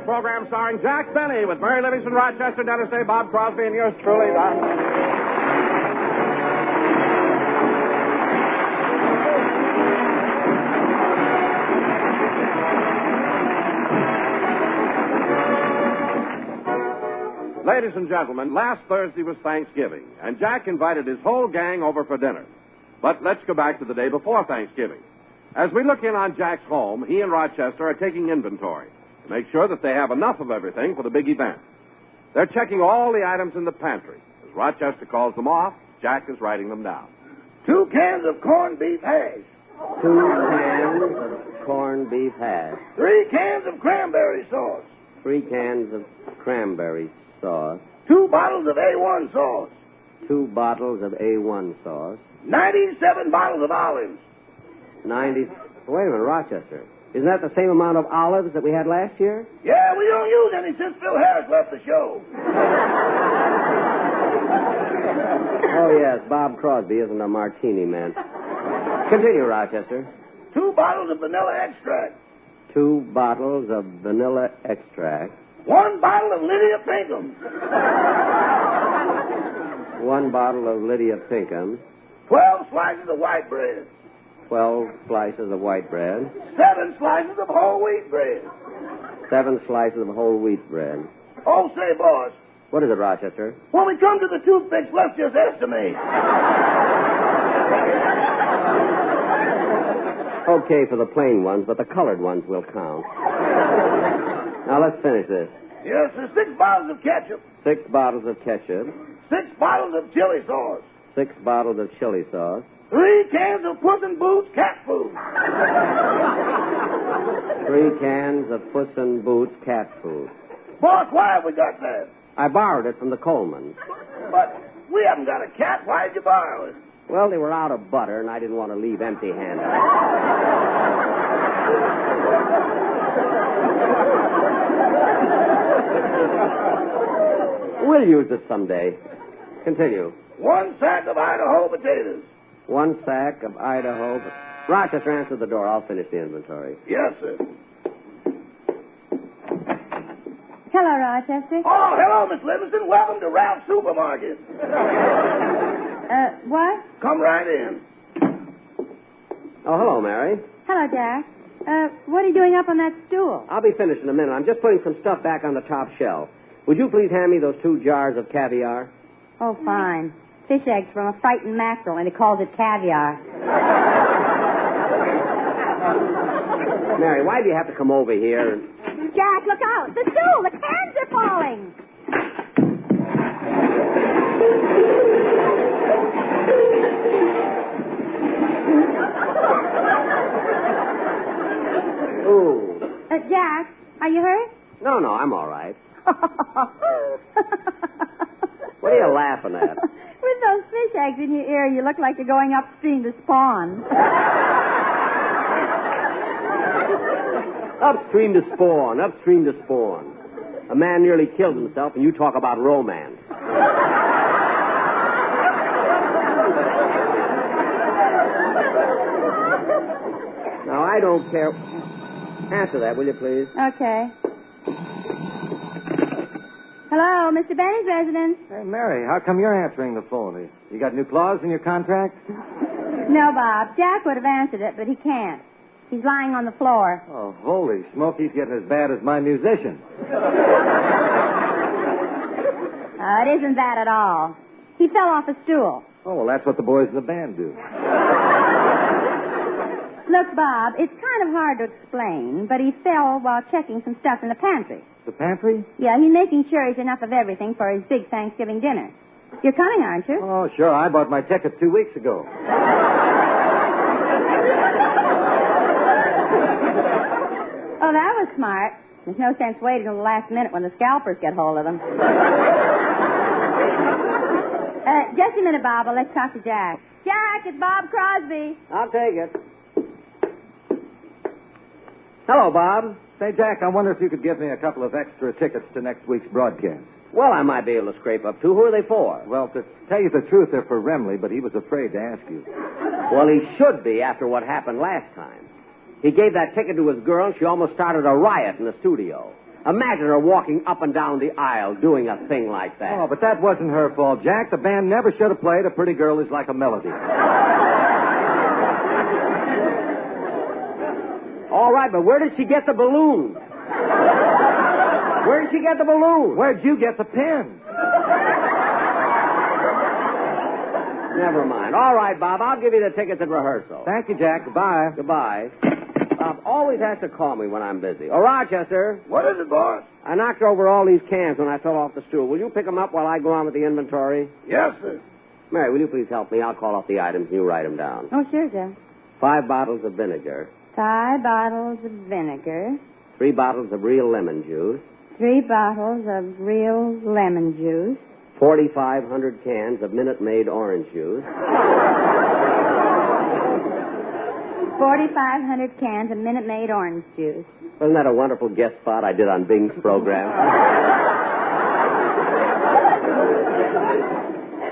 Jack program starring Jack Benny with Mary Livingston, Rochester, Dennis Day, Bob Crosby, and yours truly, Don. Ladies and gentlemen, last Thursday was Thanksgiving, and Jack invited his whole gang over for dinner. But let's go back to the day before Thanksgiving. As we look in on Jack's home, he and Rochester are taking inventory to make sure that they have enough of everything for the big event. They're checking all the items in the pantry. As Rochester calls them off, Jack is writing them down. 2 cans of corned beef hash. 2 cans of corned beef hash. 3 cans of cranberry sauce. 3 cans of cranberry sauce. 2 bottles of A1 sauce. 2 bottles of A1 sauce. 97 bottles of olives. 90... Wait a minute, Rochester. Isn't that the same amount of olives that we had last year? Yeah, we don't use any since Phil Harris left the show. Oh, yes, Bob Crosby isn't a martini man. Continue, Rochester. 2 bottles of vanilla extract. 2 bottles of vanilla extract. 1 bottle of Lydia Pinkham. 1 bottle of Lydia Pinkham. 12 slices of white bread. 12 slices of white bread. 7 slices of whole wheat bread. 7 slices of whole wheat bread. Oh, say, boss. What is it, Rochester? When we come to the toothpicks, let's just estimate. Okay for the plain ones, but the colored ones will count. Now, let's finish this. Yes, sir. 6 bottles of ketchup. 6 bottles of ketchup. 6 bottles of chili sauce. 6 bottles of chili sauce. 3 cans of Puss in Boots cat food. 3 cans of Puss in Boots cat food. Boss, why have we got that? I borrowed it from the Colemans. But we haven't got a cat. Why did you borrow it? Well, they were out of butter, and I didn't want to leave empty-handed. We'll use it someday. Continue. 1 sack of Idaho potatoes. 1 sack of Idaho. Rochester, answer the door. I'll finish the inventory. Yes, sir. Hello, Rochester. Oh, hello, Miss Livingston. Welcome to Ralph's Supermarket. What? Come right in. Oh, hello, Mary. Hello, Jack. What are you doing up on that stool? I'll be finished in a minute. I'm just putting some stuff back on the top shelf. Would you please hand me those 2 jars of caviar? Oh, fine. Fish eggs from a frightened mackerel, and he calls it caviar. Mary, why do you have to come over here and... Jack, look out! The stool! The cans are falling! Ooh. Jack, are you hurt? No, I'm all right. What are you laughing at? With those fish eggs in your ear, you look like you're going upstream to spawn. Upstream to spawn, upstream to spawn. A man nearly killed himself, and you talk about romance. Now, I don't care. Answer that, will you, please? Okay. Hello, Mr. Benny's residence. Hey, Mary, how come you're answering the phone? You got new clause in your contract? No, Bob. Jack would have answered it, but he can't. He's lying on the floor. Oh, holy smoke, he's getting as bad as my musician. It isn't that at all. He fell off a stool. Oh, well, that's what the boys in the band do. Look, Bob, it's kind of hard to explain, but he fell while checking some stuff in the pantry. The pantry? Yeah, he's making sure he's enough of everything for his big Thanksgiving dinner. You're coming, aren't you? Oh, sure. I bought my ticket 2 weeks ago. Oh, that was smart. There's no sense waiting till the last minute when the scalpers get hold of them. Just a minute, Bob. Let's talk to Jack. Jack, it's Bob Crosby. I'll take it. Hello, Bob. Say, Jack, I wonder if you could give me a couple of extra tickets to next week's broadcast. Well, I might be able to scrape up 2. Who are they for? Well, to tell you the truth, they're for Remley, but he was afraid to ask you. Well, he should be after what happened last time. He gave that ticket to his girl, and she almost started a riot in the studio. Imagine her walking up and down the aisle doing a thing like that. Oh, but that wasn't her fault, Jack. The band never should have played A Pretty Girl Is Like a Melody. All right, but where did she get the balloon? Where did she get the balloon? Where'd you get the pin? Never mind. All right, Bob, I'll give you the tickets at rehearsal. Thank you, Jack. Goodbye. Goodbye. Bob always has to call me when I'm busy. Oh, Rochester, What is it, boss? I knocked over all these cans when I fell off the stool. Will you pick them up while I go on with the inventory? Yes, sir. Mary, will you please help me? I'll call off the items and you write them down. Oh, sure, Jack. 5 bottles of vinegar. 5 bottles of vinegar. 3 bottles of real lemon juice. 3 bottles of real lemon juice. 4,500 cans of Minute Maid orange juice. 4,500 cans of Minute Maid orange juice. Wasn't that a wonderful guest spot I did on Bing's program?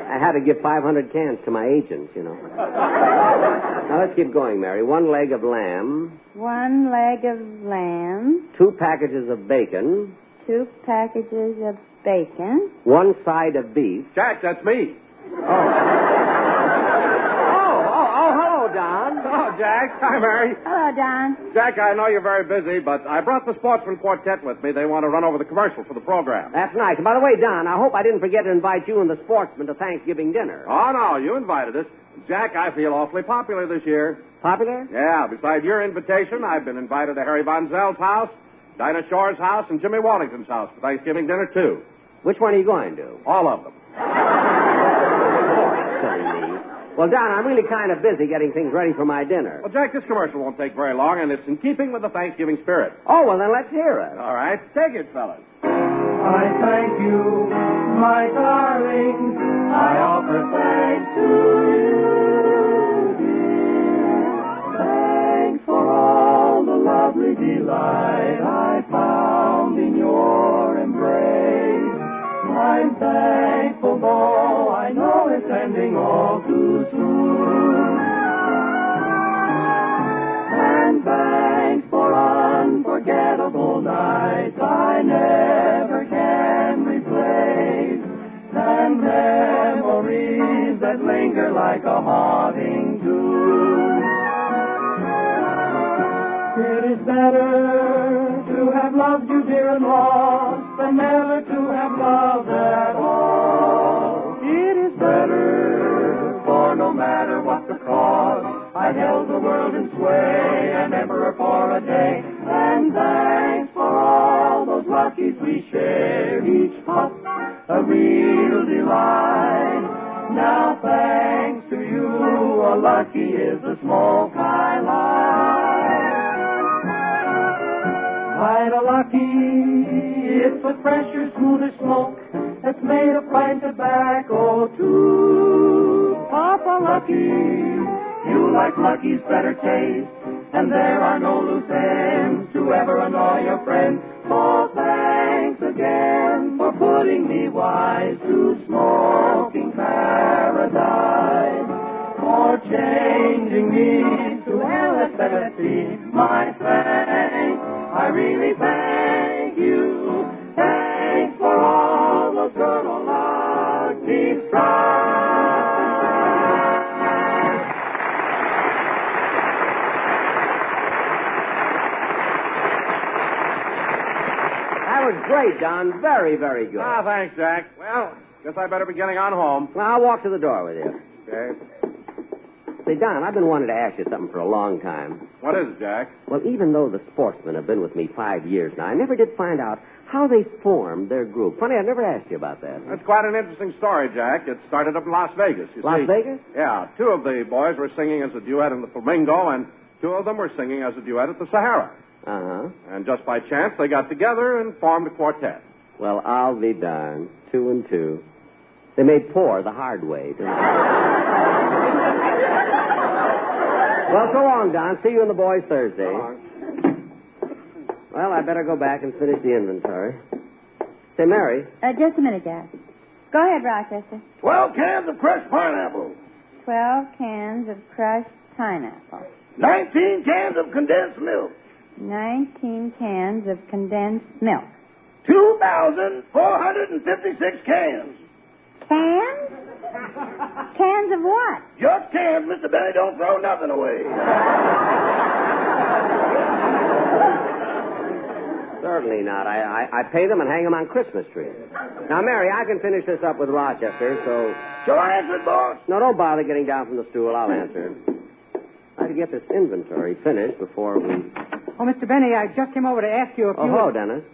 I had to give 500 cans to my agent, you know. Now, let's keep going, Mary. 1 leg of lamb. 1 leg of lamb. 2 packages of bacon. 2 packages of bacon. 1 side of beef. Jack, that's me. Oh, hello, Don. Hello, Jack. Hi, Mary. Hello, Don. Jack, I know you're very busy, but I brought the Sportsman Quartet with me. They want to run over the commercial for the program. That's nice. And by the way, Don, I hope I didn't forget to invite you and the Sportsman to Thanksgiving dinner. Oh, no, you invited us. Jack, I feel awfully popular this year. Popular? Yeah, besides your invitation, I've been invited to Harry Von Zell's house, Dinah Shore's house, and Jimmy Wallington's house for Thanksgiving dinner, too. Which one are you going to? All of them. Silly me. Well, Don, I'm really kind of busy getting things ready for my dinner. Well, Jack, this commercial won't take very long, and it's in keeping with the Thanksgiving spirit. Oh, well, then let's hear it. All right, take it, fellas. I thank you, my darling. I offer thanks to you, dear. Thanks for all the lovely delight I found in your embrace. I'm thankful, though I know it's ending all too soon. And thanks for unforgettable nights I never can replace, and memories that linger like a haunting tune. It is better to have loved you, dear, and lost than never to have loved at all. It is better, for no matter what the cost, I held the world in sway, an emperor for a day. And thanks for all those luckies we shared, each pup a real delight. Now thanks to you, a lucky is the smoke I light. Quite a lucky, it's a fresher, smoother smoke that's made of fine tobacco too. Papa Lucky, you like Lucky's better taste, and there are no loose ends to ever annoy your friends. So thanks again for putting me wise to smoking paradise, for changing me to LSD. My thanks, I really thank you. Thanks for all those good old lucky strikes. That was great, Don. Very, very good. Ah, thanks, Jack. Well, guess I better be getting on home. Well, I'll walk to the door with you. Okay. Say, Don, I've been wanting to ask you something for a long time. What is it, Jack? Well, even though the Sportsmen have been with me 5 years now, I never did find out how they formed their group. Funny, I never asked you about that. That's quite an interesting story, Jack. It started up in Las Vegas, you Las see. Vegas? Yeah. 2 of the boys were singing as a duet in the Flamingo, and 2 of them were singing as a duet at the Sahara. Uh-huh. And just by chance, they got together and formed a quartet. Well, I'll be darned. 2 and 2. They made 4 the hard way, didn't they? Well, so long, Don. See you and the boys Thursday. So long. Well, I better go back and finish the inventory. Say, Mary. Just a minute, Jack. Go ahead, Rochester. 12 cans of crushed pineapple. 12 cans of crushed pineapple. 19 cans of condensed milk. 19 cans of condensed milk. 2,456 cans. Cans? Cans of what? Just cans, Mr. Benny. Don't throw nothing away. Certainly not. I pay them and hang them on Christmas trees. Now, Mary, I can finish this up with Rochester, so... Shall I answer it, boss? No, don't bother getting down from the stool. I'll answer it. I have to get this inventory finished before we... Oh, Mr. Benny, I just came over to ask you if you... Oh, hello, Dennis.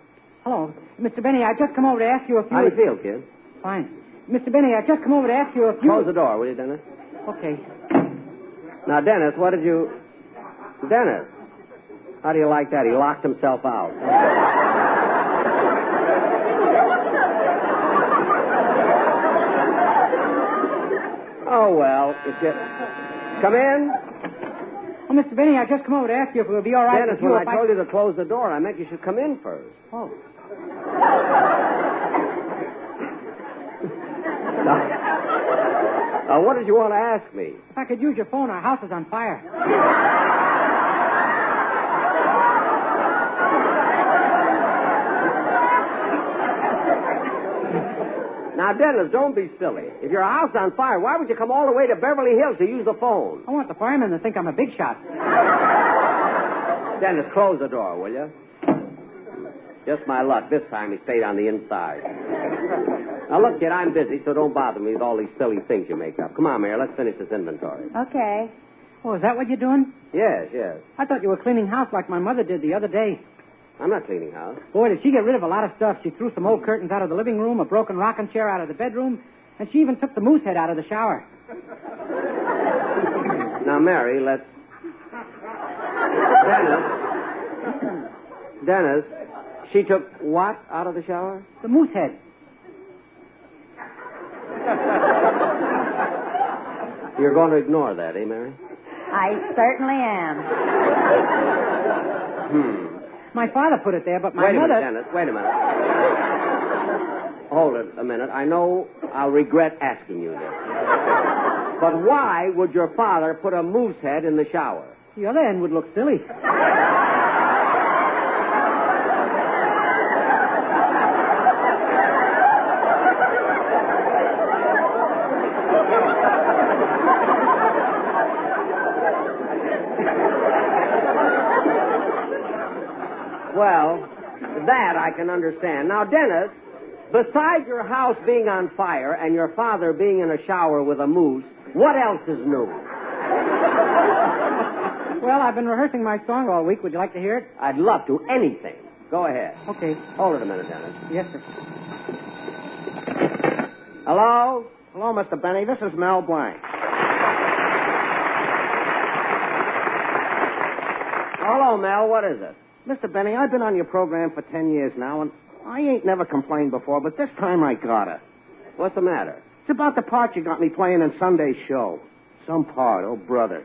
Hello. Mr. Benny, I just come over to ask you if you... How do you feel, kid? Fine. Mr. Benny, I just come over to ask you if you... Close the door, will you, Dennis? Okay. Now, Dennis, what did you... Dennis, how do you like that? He locked himself out. Oh, well, if you... Come in. Oh, Mr. Benny, I just come over to ask you if it would be all right Dennis, with you when if I told you to close the door, I meant you should come in first. Oh. Now, what did you want to ask me? If I could use your phone, our house is on fire. Now, Dennis, don't be silly. If your house is on fire, why would you come all the way to Beverly Hills to use the phone? I want the firemen to think I'm a big shot. Dennis, close the door, will you? Just my luck. This time he stayed on the inside. Now, look, kid, I'm busy, so don't bother me with all these silly things you make up. Come on, Mary, let's finish this inventory. Okay. Oh, is that what you're doing? Yes, yes. I thought you were cleaning house like my mother did the other day. I'm not cleaning house. Boy, did she get rid of a lot of stuff. She threw some old curtains out of the living room, a broken rocking chair out of the bedroom, and she even took the moose head out of the shower. Now, Mary, let's... Dennis, she took what out of the shower? The moose head. You're going to ignore that, eh, Mary? I certainly am. My father put it there, but my Wait mother... a minute, Dennis. Wait a minute. Hold it a minute. I know I'll regret asking you this. But why would your father put a moose head in the shower? The other end would look silly. Well, that I can understand. Now, Dennis, besides your house being on fire and your father being in a shower with a moose, what else is new? Well, I've been rehearsing my song all week. Would you like to hear it? I'd love to. Anything. Go ahead. Okay. Hold it a minute, Dennis. Yes, sir. Hello? Hello, Mr. Benny. This is Mel Blanc. Hello, Mel. What is it? Mr. Benny, I've been on your program for 10 years now, and I ain't never complained before, but this time I gotta. What's the matter? It's about the part you got me playing in Sunday's show. Some part, oh, brother.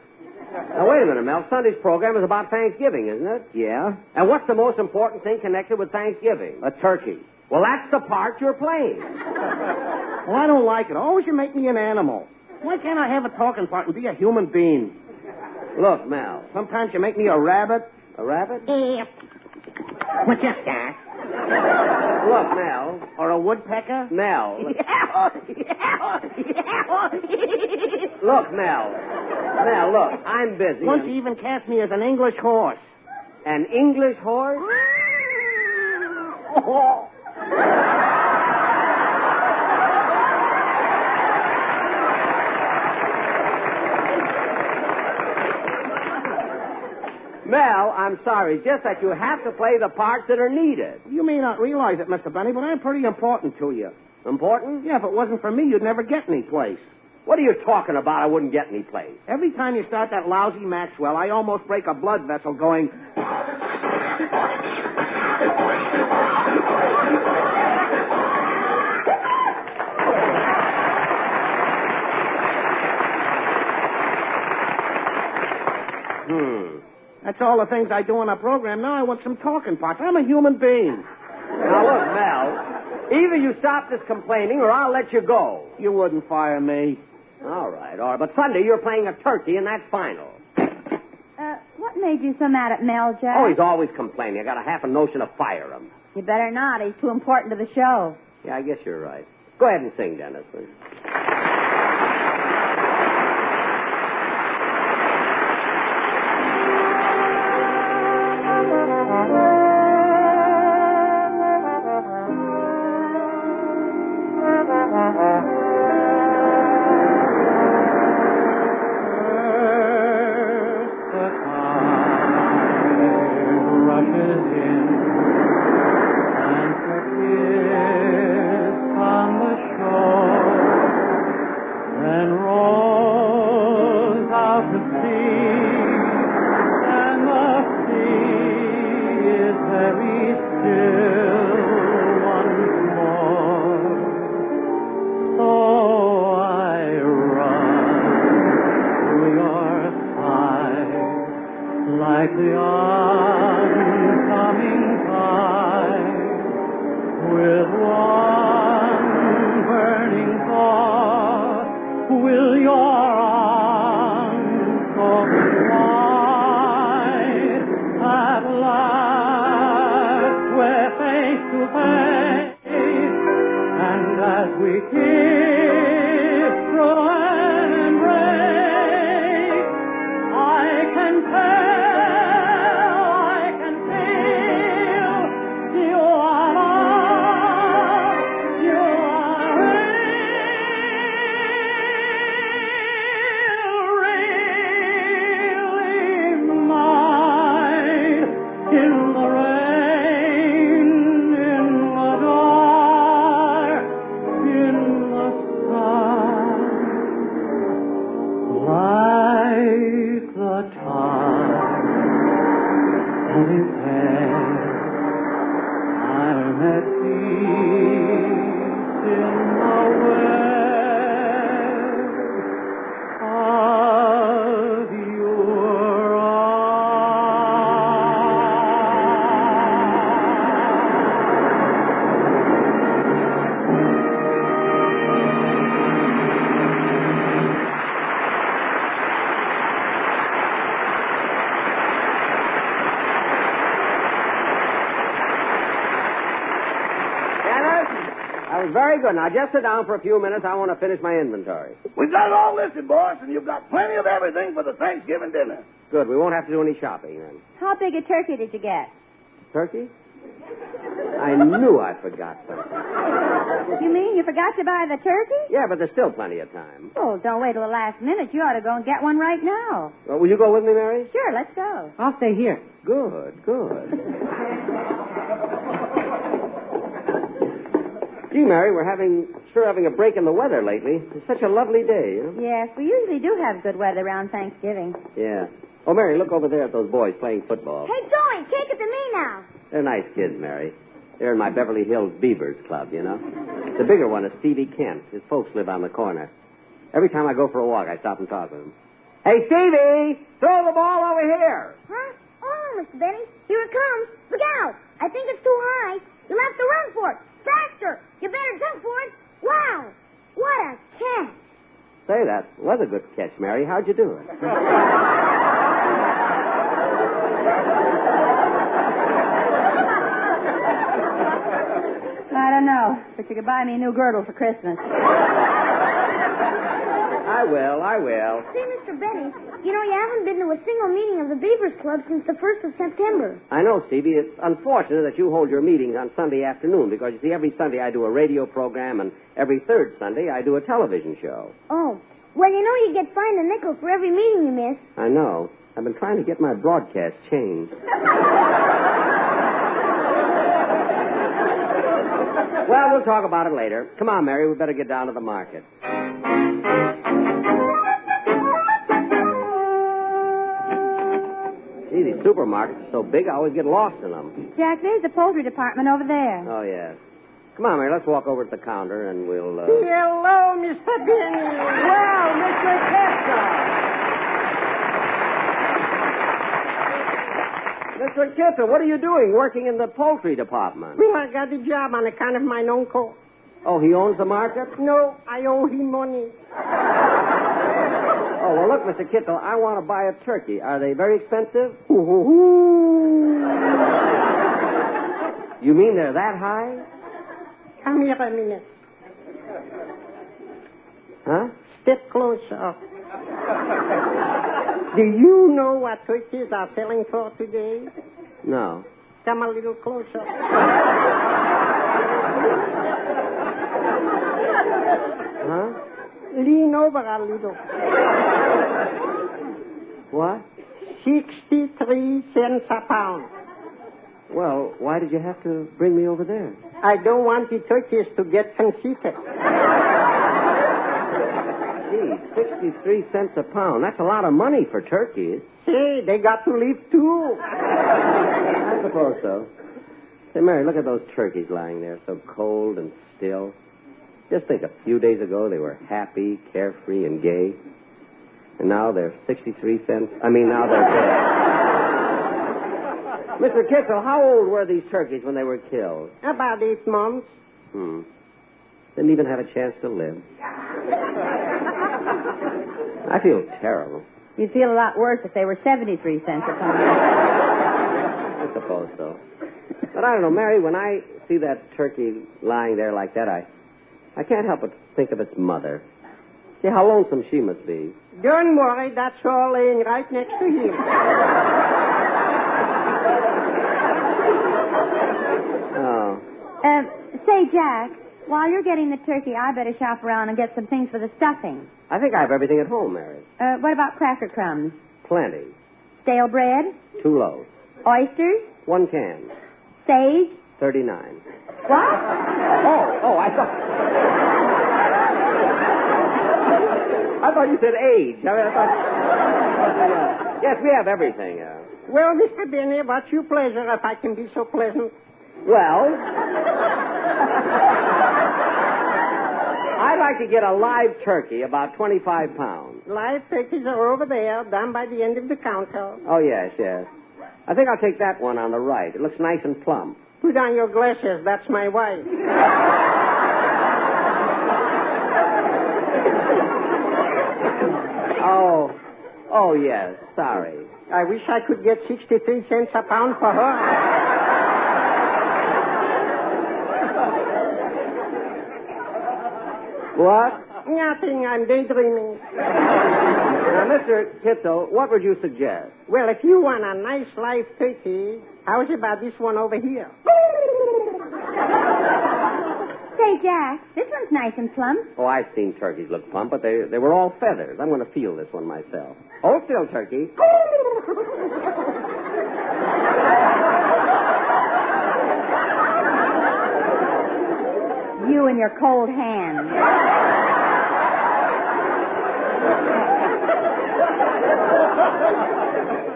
Now, wait a minute, Mel. Sunday's program is about Thanksgiving, isn't it? Yeah? And what's the most important thing connected with Thanksgiving? A turkey. Well, that's the part you're playing. Well, I don't like it. Always you make me an animal. Why can't I have a talking part and be a human being? Look, Mel. Sometimes you make me a rabbit. A rabbit? What's your stat? Look, Mel. Or a woodpecker? Mel. Look, Mel. Mel, look, I'm busy. Once you even cast me as an English horse. An English horse? Mel, I'm sorry. Just that you have to play the parts that are needed. You may not realize it, Mr. Benny, but I'm pretty important to you. Important? Yeah, if it wasn't for me, you'd never get any place. What are you talking about? I wouldn't get any place. Every time you start that lousy Maxwell, I almost break a blood vessel going... That's all the things I do on a program. Now I want some talking parts. I'm a human being. Now, look, Mel, either you stop this complaining or I'll let you go. You wouldn't fire me. All right. But Sunday you're playing a turkey, and that's final. What made you so mad at Mel, Jack? Oh, he's always complaining. I got a half a notion to fire him. You better not. He's too important to the show. Yeah, I guess you're right. Go ahead and sing, Dennis. Like the oncoming tide, with one burning thought, will your arms open wide? At last we're face to face, and as we kiss through an embrace, I can tell. Very good. Now, just sit down for a few minutes. I want to finish my inventory. We've got it all listed, boss, and you've got plenty of everything for the Thanksgiving dinner. Good. We won't have to do any shopping then. How big a turkey did you get? Turkey? I knew I forgot something. You mean you forgot to buy the turkey? Yeah, but there's still plenty of time. Oh, don't wait till the last minute. You ought to go and get one right now. Well, will you go with me, Mary? Sure, let's go. I'll stay here. Good. Gee, Mary, we're having a break in the weather lately. It's such a lovely day, you know? Yes, we usually do have good weather around Thanksgiving. Yeah. Oh, Mary, look over there at those boys playing football. Hey, Joey, take it to me now. They're nice kids, Mary. They're in my Beverly Hills Beavers Club, you know. The bigger one is Stevie Kent. His folks live on the corner. Every time I go for a walk, I stop and talk with him. Hey, Stevie! Throw the ball over here! Huh? Oh, Mr. Benny, here it comes. Look out. I think it's too high. You'll have to run for it. Faster! You better jump for it. Wow! What a catch! Say, that was a good catch, Mary. How'd you do it? I don't know, but you could buy me a new girdle for Christmas. I will. Say, Mr. Benny, you know you haven't been to a single meeting of the Beavers Club since the 1st of September. I know, Stevie. It's unfortunate that you hold your meetings on Sunday afternoon because, you see, every Sunday I do a radio program and every third Sunday I do a television show. Oh. Well, you know you get fined a nickel for every meeting you miss. I know. I've been trying to get my broadcast changed. Well, we'll talk about it later. Come on, Mary. We better get down to the market. Gee, these supermarkets are so big, I always get lost in them. Jack, there's the poultry department over there. Oh, yes. Come on, Mary. Let's walk over to the counter and we'll, Hello, Mr. Benny. Well, Mr. Kessler. Mr. Kissel, what are you doing working in the poultry department? Well, I got the job on account of my uncle. Oh, he owns the market? No, I owe him money. Oh, well, look, Mr. Kittle, I want to buy a turkey. Are they very expensive? You mean they're that high? Come here a minute. Huh? Step closer. Do you know what turkeys are selling for today? No. Come a little closer. Huh? Lean over a little. What? 63 cents a pound. Well, why did you have to bring me over there? I don't want the turkeys to get conceited. Gee, 63 cents a pound. That's a lot of money for turkeys. Say, they got to live too. I suppose so. Say, Mary, look at those turkeys lying there, so cold and still. Just think, a few days ago they were happy, carefree, and gay. And now they're 63 cents. Now they're dead. Mr. Kitzel, how old were these turkeys when they were killed? About 8 months. Didn't even have a chance to live. I feel terrible. You'd feel a lot worse if they were 73 cents a pound. I suppose so. But I don't know, Mary, when I see that turkey lying there like that, I can't help but think of its mother. See how lonesome she must be. Don't worry, that's all laying right next to him. Oh. Say, Jack, while you're getting the turkey, I better shop around and get some things for the stuffing. I think I have everything at home, Mary. What about cracker crumbs? Plenty. Stale bread? 2 loaves. Oysters? 1 can. Sage? 39. What? I thought you said age. Yes, we have everything. Well, Mr. Benny, what's your pleasure if I can be so pleasant? Well, I'd like to get a live turkey, about 25 pounds. Live turkeys are over there, down by the end of the counter. Oh, yes. I think I'll take that one on the right. It looks nice and plump. Put on your glasses. That's my wife. Oh, yes. Sorry. I wish I could get 63 cents a pound for her. What? Nothing. I'm daydreaming. Now, Mr. Kitzel, what would you suggest? Well, if you want a nice live turkey, how's about this one over here? Say, Jack, this one's nice and plump. Oh, I've seen turkeys look plump, but they were all feathers. I'm going to feel this one myself. Hold still, turkey. You and your cold hands.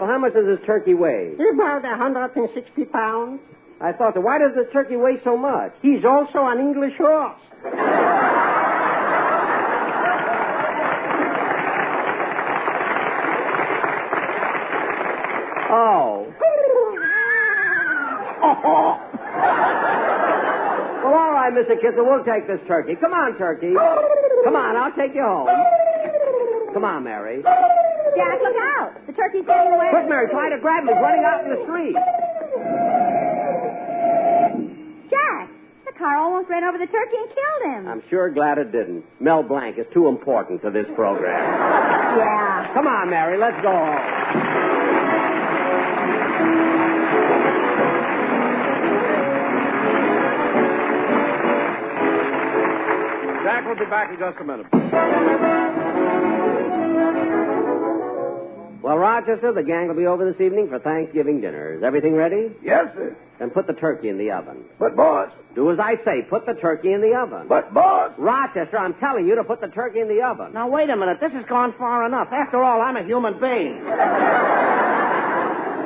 Well, how much does this turkey weigh? About 160 pounds. I thought so. Why does this turkey weigh so much? He's also an English horse. Oh. Well, all right, Mr. Kitzel, we'll take this turkey. Come on, turkey. Come on, I'll take you home. Come on, Mary. Jack, look out. The turkey's getting away. Quick, Mary, try to grab him. He's running out in the street. Jack, the car almost ran over the turkey and killed him. I'm sure glad it didn't. Mel Blanc is too important to this program. Yeah. Come on, Mary, let's go home. Jack will be back in just a minute. Well, Rochester, the gang will be over this evening for Thanksgiving dinner. Is everything ready? Yes, sir. Then put the turkey in the oven. But, boss. Do as I say. Put the turkey in the oven. But, boss. Rochester, I'm telling you to put the turkey in the oven. Now, wait a minute. This has gone far enough. After all, I'm a human being.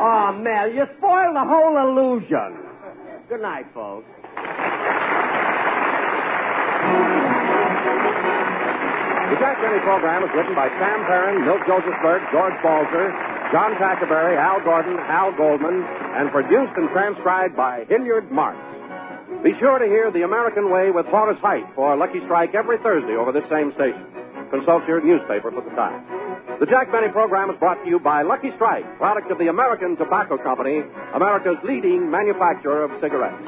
Oh, Mel, you spoiled the whole illusion. Good night, folks. The Jack Benny program is written by Sam Perrin, Milt Josephsberg, George Balzer, John Tackerberry, Al Gordon, Hal Goldman, and produced and transcribed by Hilliard Marks. Be sure to hear The American Way with Horace Heidt for Lucky Strike every Thursday over this same station. Consult your newspaper for the time. The Jack Benny program is brought to you by Lucky Strike, product of the American Tobacco Company, America's leading manufacturer of cigarettes.